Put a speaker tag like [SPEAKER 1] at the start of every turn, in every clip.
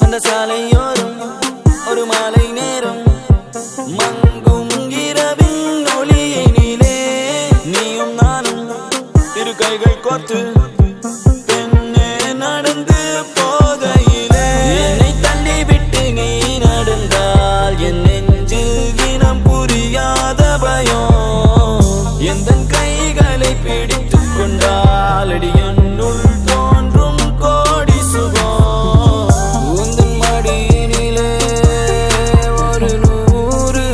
[SPEAKER 1] அந்த சாலையோரம் ஒரு மாலை நேரம் மங்கும் இரவின் ஒளியினிலே நீயும் நானும் இரு கைகள் கோர்த்து பெண்ணே நடந்து போகையிலே என்னை தள்ளிவிட்டு நீ நடந்தால் என் நெஞ்சில் இனம் புரியாத பயம் எந்த கைகளை பிடித்துக் கொண்டால் அடி என்னுள் தோன்றும் கோடி சுகம் உந்தன் மடியினிலே ஒரு 100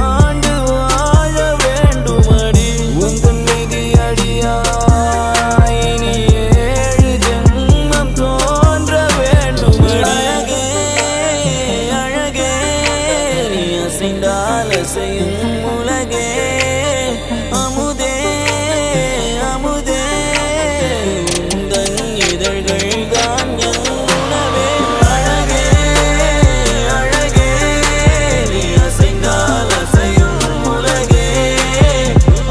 [SPEAKER 1] ஆண்டு வாழ வேண்டுமடி உந்தன் மீதி அடியாய் இனி 7 ஜென்மம் தோன்ற வேண்டுமடி அழகே அழகே நீ அசைந்தால் அசையும் உலகே அமுதே அமுதே உந்தன் இதழ்கள் தான் என் உணவே அழகே அழகே நீ அசைந்தால் அசையும் உலகே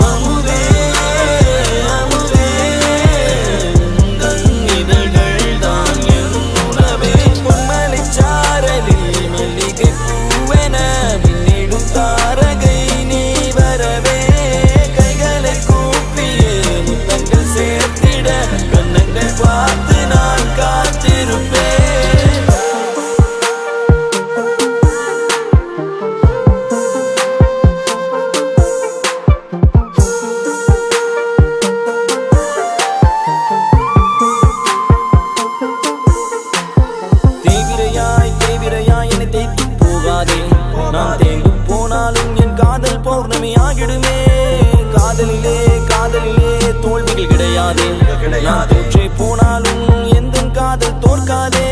[SPEAKER 1] அமுதே அமுதே உந்தன் இதழ்கள் தான் என் உணவே பொன்மலைச்சாரலில் மல்லிகை பூவென மின்னிடும் தாரகை நீ வரவே கைகளை கூப்பியே முத்தங்கள் சேர்த்திட கண்ணங்கள் பார்த்து நான் காத்திருப்பேன் தேவிரையாய் என்னை தேய்த்து போகாதே நான் தேங்கு போனாலும் என் காதல் பௌர்ணமி ஆகிடுமே காதலிலே தோல்விகள் கிடையாதே நான் தோற்றே போனாலும் எந்த காதல் தோற்காதே